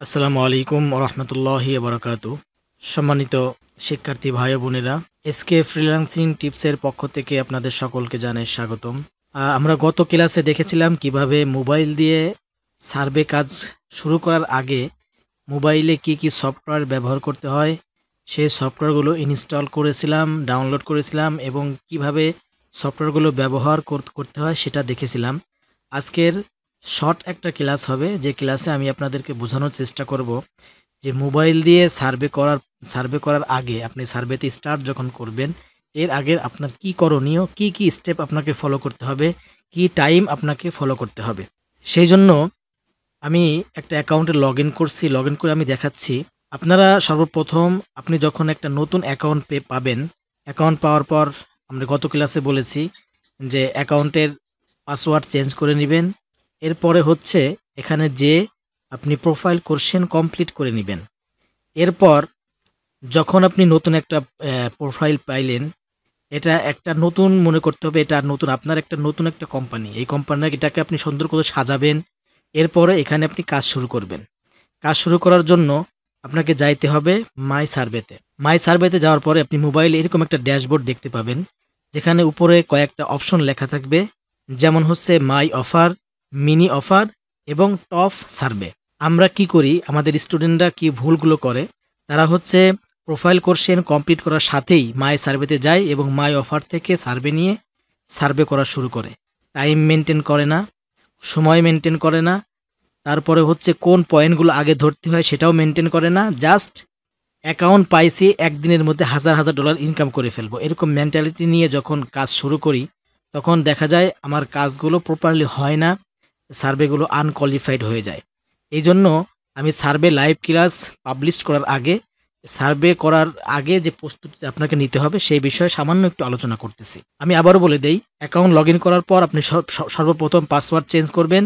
আসসালামু আলাইকুম রহমতুল্লাহি বারাকাতু। সম্মানিত শিক্ষার্থী ভাই ও বোনেরা, এসকে ফ্রিল্যান্সিং টিপসের পক্ষ থেকে আপনাদের সকলকে জানাই স্বাগতম। আমরা গত ক্লাসে দেখেছিলাম কিভাবে মোবাইল দিয়ে সার্ভে কাজ শুরু করার আগে মোবাইলে কি কি সফটওয়্যার ব্যবহার করতে হয়, সেই সফটওয়্যারগুলো ইনস্টল করেছিলাম, ডাউনলোড করেছিলাম এবং কিভাবে সফটওয়্যারগুলো ব্যবহার করতে হয় সেটা দেখেছিলাম। আজকের শর্ট একটা ক্লাস হবে, যে ক্লাসে আমি আপনাদেরকে বোঝানোর চেষ্টা করব যে মোবাইল দিয়ে সার্ভে করার আগে আপনি সার্ভেতে স্টার্ট যখন করবেন, এর আগে আপনার কি করণীয়, কি কি স্টেপ আপনাকে ফলো করতে হবে, কি টাইম আপনাকে ফলো করতে হবে। সেই জন্য আমি একটা অ্যাকাউন্টে লগ ইন করছি। লগ ইন করে আমি দেখাচ্ছি। আপনারা সর্বপ্রথম আপনি যখন একটা নতুন অ্যাকাউন্ট পাবেন, অ্যাকাউন্ট পাওয়ার পর আমরা গত ক্লাসে বলেছি যে অ্যাকাউন্টের পাসওয়ার্ড চেঞ্জ করে নেবেন। এরপরে হচ্ছে এখানে যে আপনি প্রোফাইল কোশ্চেন কমপ্লিট করে নেবেন। এরপর যখন আপনি নতুন একটা প্রোফাইল পাইলেন, এটা একটা নতুন মনে করতে হবে, এটা নতুন, আপনার একটা নতুন একটা কোম্পানি, এই কোম্পানির এটাকে আপনি সুন্দর করে সাজাবেন। এরপরে এখানে আপনি কাজ শুরু করবেন। কাজ শুরু করার জন্য আপনাকে যাইতে হবে মাই সার্ভেতে। মাই সার্ভেতে যাওয়ার পরে আপনি মোবাইলে এরকম একটা ড্যাশবোর্ড দেখতে পাবেন, যেখানে উপরে কয়েকটা অপশন লেখা থাকবে, যেমন হচ্ছে মাই অফার, মিনি অফার এবং টপ সার্ভে। আমরা কি করি, আমাদের স্টুডেন্টরা কি ভুলগুলো করে, তারা হচ্ছে প্রোফাইল কোশ্চেন কমপ্লিট করার সাথেই মাই সার্ভেতে যায় এবং মাই অফার থেকে সার্ভে নিয়ে সার্ভে করা শুরু করে। টাইম মেনটেন করে না, সময় মেনটেন করে না, তারপরে হচ্ছে কোন পয়েন্টগুলো আগে ধরতে হয় সেটাও মেনটেন করে না। জাস্ট অ্যাকাউন্ট পাইছি, একদিনের মধ্যে হাজার হাজার ডলার ইনকাম করে ফেলবো, এরকম মেন্টালিটি নিয়ে যখন কাজ শুরু করি তখন দেখা যায় আমার কাজগুলো প্রপারলি হয় না, সার্ভেগুলো আনকোয়ালিফাইড হয়ে যায়। এই জন্য আমি সার্ভে লাইভ ক্লাস পাবলিশ করার আগে, সার্ভে করার আগে যে প্রস্তুতি আপনাকে নিতে হবে সেই বিষয়ে সামান্য একটু আলোচনা করতেছি। আমি আবারও বলে দেই, অ্যাকাউন্ট লগ ইন করার পর আপনি সর্বপ্রথম পাসওয়ার্ড চেঞ্জ করবেন।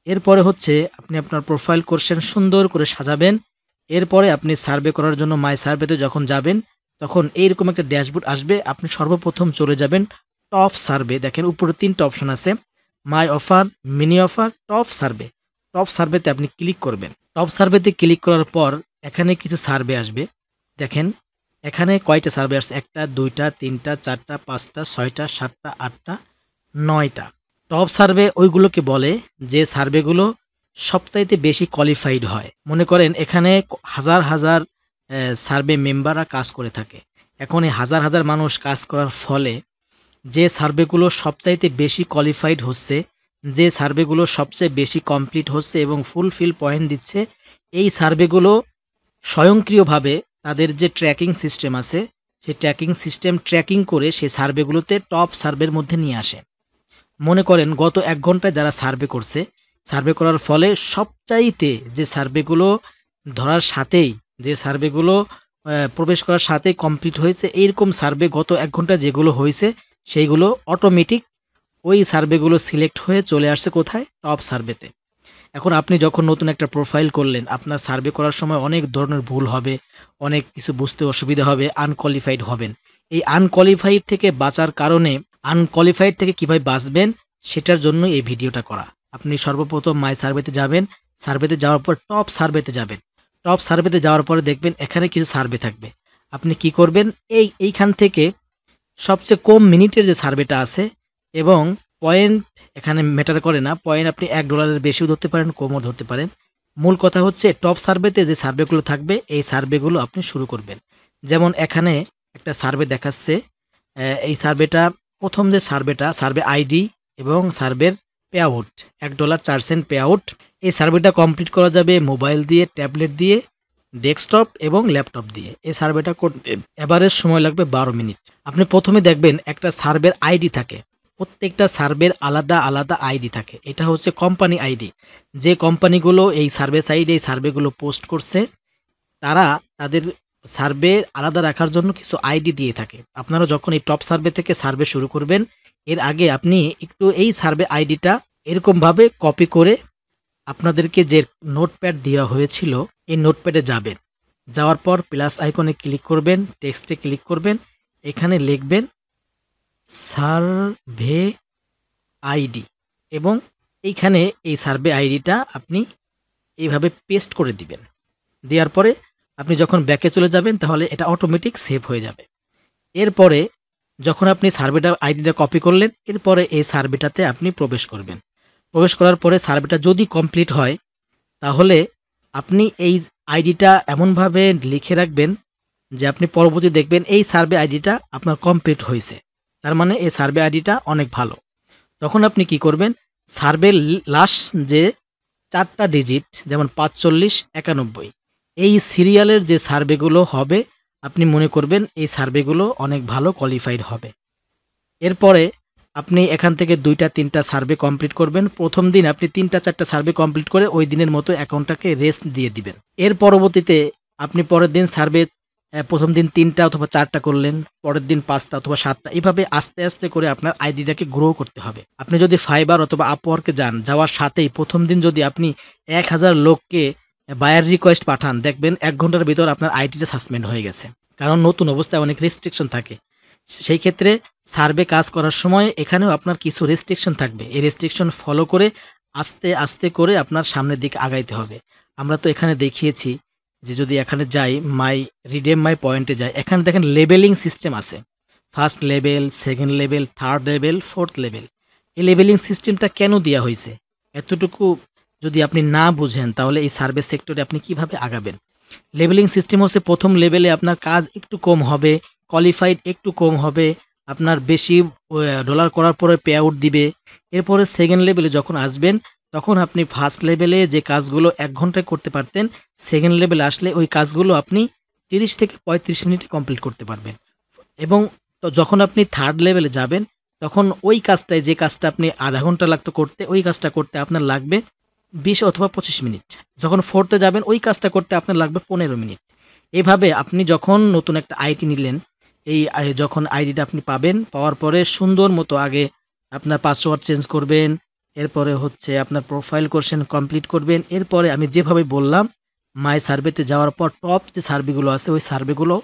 এরপরে হচ্ছে আপনি আপনার প্রোফাইল কোশ্চেন সুন্দর করে সাজাবেন। এরপরে আপনি সার্ভে করার জন্য মাই সার্ভেতে যখন যাবেন তখন এইরকম একটা ড্যাশবোর্ড আসবে। আপনি সর্বপ্রথম চলে যাবেন টপ সার্ভে। দেখেন উপরে 3টা অপশন আছে, my offer, mini offer, top survey. Top সার্ভেতে আপনি ক্লিক করবেন। টপ সার্ভেতে ক্লিক করার পর এখানে কিছু সার্ভে আসবে। দেখেন এখানে কয়টা সার্ভে আসছে, 1টা 2টা 3টা 4টা 5টা 6টা 7টা 8টা 9টা। টপ সার্ভে ওইগুলোকে বলে যে সার্ভেগুলো সবচাইতে বেশি কোয়ালিফাইড হয়। মনে করেন এখানে হাজার হাজার সার্ভে মেম্বাররা কাজ করে থাকে। এখন এই হাজার হাজার মানুষ কাজ করার ফলে যে সার্ভেগুলো সবচাইতে বেশি কোয়ালিফাইড হচ্ছে, যে সার্ভেগুলো সবচেয়ে বেশি কমপ্লিট হচ্ছে এবং ফুলফিল পয়েন্ট দিচ্ছে, এই সার্ভেগুলো স্বয়ংক্রিয়ভাবে তাদের যে ট্র্যাকিং সিস্টেম আছে সেই ট্র্যাকিং সিস্টেম ট্র্যাকিং করে সেই সার্ভেগুলোতে টপ সার্ভের মধ্যে নিয়ে আসে। মনে করেন গত 1 ঘন্টায় যারা সার্ভে করছে, সার্ভে করার ফলে সবচাইতে যে সার্ভেগুলো ধরার সাথেই, যে সার্ভেগুলো প্রবেশ করার সাথেই কমপ্লিট হয়েছে, এইরকম সার্ভে গত 1 ঘন্টায় যেগুলো হয়েছে সেইগুলো অটোমেটিক ওই সার্ভেগুলো সিলেক্ট হয়ে চলে আসছে কোথায়, টপ সার্ভেতে। এখন আপনি যখন নতুন একটা প্রোফাইল করলেন, আপনার সার্ভে করার সময় অনেক ধরনের ভুল হবে, অনেক কিছু বুঝতে অসুবিধা হবে, আনকোয়ালিফাইড হবেন। এই আনকোয়ালিফাইড থেকে বাঁচার কারণে, আনকোয়ালিফাইড থেকে কীভাবে বাঁচবেন সেটার জন্য এই ভিডিওটা করা। আপনি সর্বপ্রথম মাই সার্ভেতে যাবেন। সার্ভেতে যাওয়ার পর টপ সার্ভেতে যাবেন। টপ সার্ভেতে যাওয়ার পরে দেখবেন এখানে কিছু সার্ভে থাকবে। আপনি কি করবেন, এইখান থেকে সবচেয়ে কম মিনিটের যে সার্ভেটা আছে, এবং পয়েন্ট এখানে ম্যাটার করে না, পয়েন্ট আপনি $1 বেশিও ধরতে পারেন, কমও ধরতে পারেন। মূল কথা হচ্ছে টপ সার্ভেতে যে সার্ভেগুলো থাকবে এই সার্ভেগুলো আপনি শুরু করবেন। যেমন এখানে একটা সার্ভে দেখাচ্ছে, এই সার্ভেটা প্রথম যে সার্ভেটা, সার্ভে আইডি এবং সার্ভের পে আউট, $1.04 পে আউট। এই সার্ভেটা কমপ্লিট করা যাবে মোবাইল দিয়ে, ট্যাবলেট দিয়ে, ডেস্কটপ এবং ল্যাপটপ দিয়ে। এই সার্ভেটা করতে এভারেজ সময় লাগবে 12 মিনিট। আপনি প্রথমে দেখবেন একটা সার্ভের আইডি থাকে, প্রত্যেকটা সার্ভের আলাদা আলাদা আইডি থাকে। এটা হচ্ছে কোম্পানি আইডি। যে কোম্পানিগুলো এই সার্ভে সাইডে এই সার্ভেগুলো পোস্ট করছে তারা তাদের সার্ভে আলাদা রাখার জন্য কিছু আইডি দিয়ে থাকে। আপনারা যখন এই টপ সার্ভে থেকে সার্ভে শুরু করবেন, এর আগে আপনি একটু এই সার্ভে আইডিটা এরকমভাবে কপি করে আপনাদেরকে যে নোটপ্যাড দেওয়া হয়েছিল এই নোটপ্যাডে যাবেন। যাওয়ার পর প্লাস আইকনে ক্লিক করবেন, টেক্সটে ক্লিক করবেন, এখানে লিখবেন সার্ভে আইডি এবং এইখানে এই সার্ভে আইডিটা আপনি এইভাবে পেস্ট করে দিবেন। দেওয়ার পরে আপনি যখন ব্যাকে চলে যাবেন তাহলে এটা অটোমেটিক সেভ হয়ে যাবে। এরপরে যখন আপনি সার্ভেটা আইডিটা কপি করলেন, এরপরে এই সার্ভেটাতে আপনি প্রবেশ করবেন। প্রবেশ করার পরে সার্ভেটা যদি কমপ্লিট হয় তাহলে আপনি এই আইডিটা এমনভাবে লিখে রাখবেন যে আপনি পরবর্তী দেখবেন এই সার্ভে আইডিটা আপনার কমপ্লিট হয়েছে, তার মানে এই সার্ভে আইডিটা অনেক ভালো। তখন আপনি কি করবেন, সার্ভে লাস্ট যে 4টা ডিজিট যেমন 45, 91 এই সিরিয়ালের যে সার্ভেগুলো হবে আপনি মনে করবেন এই সার্ভেগুলো অনেক ভালো কোয়ালিফাইড হবে। এরপরে আপনি এখান থেকে 2টা 3টা সার্ভে কমপ্লিট করবেন। প্রথম দিন আপনি 3টা 4টা সার্ভে কমপ্লিট করে ওই দিনের মতো অ্যাকাউন্টটাকে রেস্ট দিয়ে দিবেন। এর পরবর্তীতে আপনি পরের দিন সার্ভে প্রথম দিন 3টা অথবা 4টা করলেন, পরের দিন 5টা অথবা 7টা, এভাবে আস্তে আস্তে করে আপনার আইডিটাকে গ্রো করতে হবে। আপনি যদি ফাইবার অথবা আপওয়ার্কে যাওয়ার সাথেই প্রথম দিন যদি আপনি 1000 লোককে বায়ার রিকোয়েস্ট পাঠান, দেখবেন 1 ঘন্টার ভিতর আপনার আইডিটা সাসপেন্ড হয়ে গেছে। কারণ নতুন অবস্থায় অনেক রেস্ট্রিকশন থাকে। সেই ক্ষেত্রে সার্ভে কাজ করার সময় এখানেও আপনার কিছু রেস্ট্রিকশন থাকবে। এই রেস্ট্রিকশন ফলো করে আস্তে আস্তে করে আপনার সামনের দিকে আগাইতে হবে। আমরা তো এখানে দেখিয়েছি যে যদি এখানে যাই রিডেম মাই পয়েন্টে যাই, এখানে দেখেন লেবেলিং সিস্টেম আছে। First level, second level, third level, fourth level. এই লেবেলিং সিস্টেমটা কেন দেওয়া হয়েছে? এতটুকু যদি আপনি না বুঝেন তাহলে এই সার্ভে সেক্টরে আপনি কিভাবে আগাবেন? লেবেলিং সিস্টেম হচ্ছে প্রথম লেভেলে আপনার কাজ একটু কম হবে, কোয়ালিফাইড একটু কম হবে, আপনার বেশি ডলার করার পরে পে আউট দিবে। এরপরে সেকেন্ড লেভেলে যখন আসবেন তখন আপনি ফার্স্ট লেভেলে যে কাজগুলো 1 ঘন্টায় করতে পারতেন, সেকেন্ড লেভেলে আসলে ওই কাজগুলো আপনি 30 থেকে 35 মিনিটে কমপ্লিট করতে পারবেন। এবং তো যখন আপনি থার্ড লেভেলে যাবেন তখন ওই কাজটায় যে কাজটা আপনি আধা ঘন্টা লাগতো করতে, ওই কাজটা করতে আপনার লাগবে 20 অথবা 25 মিনিট। যখন ফোর্থে যাবেন ওই কাজটা করতে আপনার লাগবে 15 মিনিট। এভাবে আপনি যখন নতুন একটা আইডি নিলেন, যখন আইডিটা আপনি পাবেন, পাওয়ার পরে সুন্দর মতো আগে আপনার পাসওয়ার্ড চেঞ্জ করবেন, এরপরে হচ্ছে আপনার প্রোফাইল কোশ্চেন কমপ্লিট করবেন। এরপরে আমি যেভাবে বললাম মাই সার্ভেতে যাওয়ার পর টপ যে সার্ভেগুলো আছে ওই সার্ভেগুলো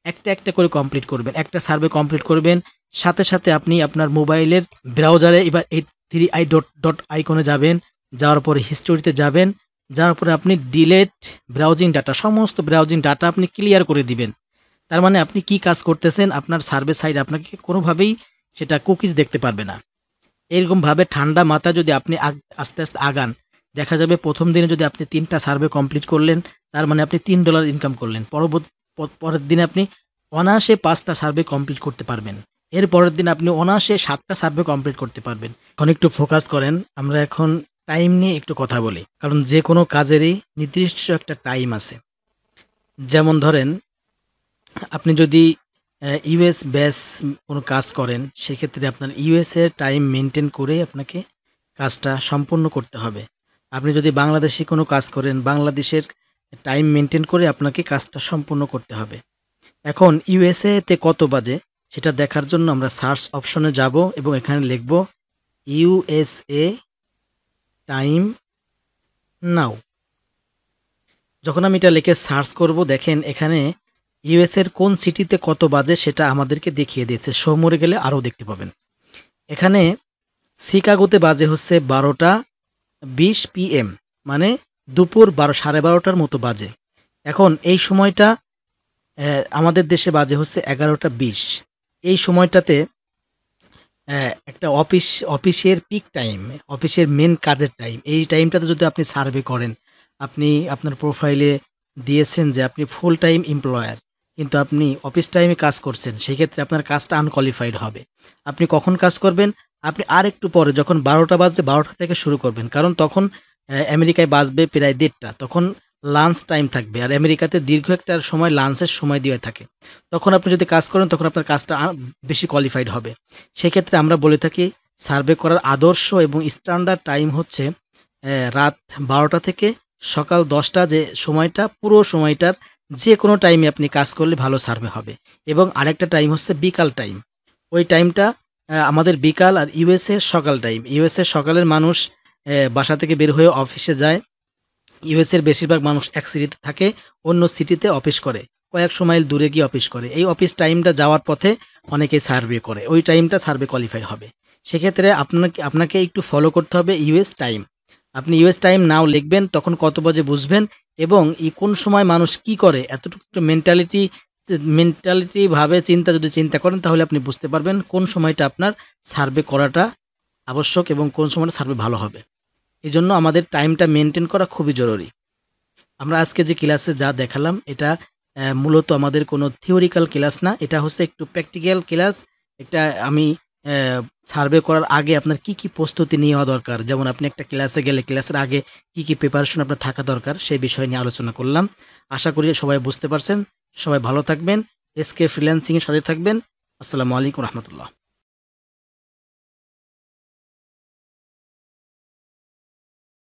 একটা একটা করে কমপ্লিট করবেন। একটা সার্ভে কমপ্লিট করবেন, সাথে সাথে আপনি আপনার মোবাইলের ব্রাউজারে এবার এই 3i ডট আইকনে যাবেন, যাওয়ার পরে হিস্টোরিতে যাবেন, যাওয়ার পরে আপনি ডিলেট ব্রাউজিং ডাটা, সমস্ত ব্রাউজিং ডাটা আপনি ক্লিয়ার করে দিবেন। তার মানে আপনি কি কাজ করতেছেন আপনার সার্ভে সাইড আপনাকে কোনোভাবেই সেটা কুকিজ দেখতে পারবে না। এরকমভাবে ঠান্ডা মাথা যদি আপনি আস্তে আস্তে আগান, দেখা যাবে প্রথম দিনে যদি আপনি 3টা সার্ভে কমপ্লিট করলেন তার মানে আপনি $3 ইনকাম করলেন। পরের দিনে আপনি অনায়াসে 5টা সার্ভে কমপ্লিট করতে পারবেন। এর পরের দিন আপনি অনায়াসে 7টা সার্ভে কমপ্লিট করতে পারবেন। এখন একটু ফোকাস করেন, আমরা এখন টাইম নিয়ে একটু কথা বলি, কারণ যে কোনো কাজেরই নির্দিষ্ট একটা টাইম আছে। যেমন ধরেন আপনি যদি ইউএস বেস কোনো কাজ করেন, সেক্ষেত্রে আপনার ইউএসের টাইম মেনটেন করে আপনাকে কাজটা সম্পূর্ণ করতে হবে। আপনি যদি বাংলাদেশি কোনো কাজ করেন, বাংলাদেশের টাইম মেনটেন করে আপনাকে কাজটা সম্পূর্ণ করতে হবে। এখন ইউএসএতে কত বাজে সেটা দেখার জন্য আমরা সার্চ অপশনে যাব এবং এখানে লিখব ইউএসএ টাইম নাও। যখন আমি এটা লিখে সার্চ করব, দেখেন এখানে ইউএসের কোন সিটিতে কত বাজে সেটা আমাদেরকে দেখিয়ে দিয়েছে। শোমরে গেলে আরও দেখতে পাবেন। এখানে শিকাগোতে বাজে হচ্ছে 12:20 PM, মানে দুপুর 12:30 মতো বাজে। এখন এই সময়টা আমাদের দেশে বাজে হচ্ছে 11:20। এই সময়টাতে একটা অফিসের পিক টাইম, অফিসের মেন কাজের টাইম। এই টাইমটাতে যদি আপনি সার্ভে করেন, আপনি আপনার প্রোফাইলে দিয়েছেন যে আপনি ফুল টাইম এমপ্লয়ার, কিন্তু আপনি অফিস টাইমে কাজ করছেন, সেক্ষেত্রে আপনার কাজটা আনকোয়ালিফাইড হবে। আপনি কখন কাজ করবেন? আপনি আর একটু পরে যখন 12টা বাজবে 12টা থেকে শুরু করবেন, কারণ তখন আমেরিকায় বাজবে প্রায় 1:30টা, তখন লাঞ্চ টাইম থাকবে। আর আমেরিকাতে দীর্ঘ একটা সময় লাঞ্চের সময় দেওয়া থাকে। তখন আপনি যদি কাজ করেন তখন আপনার কাজটা বেশি কোয়ালিফাইড হবে। সেক্ষেত্রে আমরা বলে থাকি সার্ভে করার আদর্শ এবং স্ট্যান্ডার্ড টাইম হচ্ছে রাত 12টা থেকে সকাল 10টা, যে সময়টা পুরো সময়টার যে কোনো টাইমে আপনি কাজ করলে ভালো সার্ভে হবে। এবং আরেকটা টাইম হচ্ছে বিকাল টাইম। ওই টাইমটা আমাদের বিকাল, আর ইউএসএ সকাল টাইম। ইউএসএ সকালের মানুষ বাসা থেকে বের হয়ে অফিসে যায়। ইউএসের বেশিরভাগ মানুষ এক সিটিতে থাকে, অন্য সিটিতে অফিস করে, কয়েকশো মাইল দূরে গিয়ে অফিস করে। এই অফিস টাইমটা যাওয়ার পথে অনেকে সার্ভে করে, ওই টাইমটা সার্ভে কোয়ালিফাই হবে। সেক্ষেত্রে আপনাকে একটু ফলো করতে হবে ইউএস টাইম। আপনি ইউএস টাইম নাও লিখবেন, তখন কত বাজে বুঝবেন এবং কোন সময় মানুষ কি করে এতটুকু একটু মেন্টালিটি ভাবে যদি চিন্তা করেন তাহলে আপনি বুঝতে পারবেন কোন সময়টা আপনার সার্ভে করাটা আবশ্যক এবং কোন সময়টা সার্ভে ভালো হবে। এজন্য আমাদের টাইমটা মেনটেন করা খুবই জরুরি। আমরা আজকে যে ক্লাসে যা দেখালাম এটা মূলত আমাদের কোনো থিওরিক্যাল ক্লাস না, এটা হচ্ছে একটু প্র্যাকটিক্যাল ক্লাস। এটা আমি সার্ভে করার আগে আপনার কি প্রস্তুতি নেওয়া দরকার, যেমন আপনি একটা ক্লাসে গেলে ক্লাসের আগে কি প্রিপারেশন আপনার থাকা দরকার সেই বিষয় নিয়ে আলোচনা করলাম। আশা করি সবাই বুঝতে পারছেন। সবাই ভালো থাকবেন, এসকে ফ্রিল্যান্সিংয়ের সাথে থাকবেন। আসসালামু আলাইকুম রহমতুল্লাহ।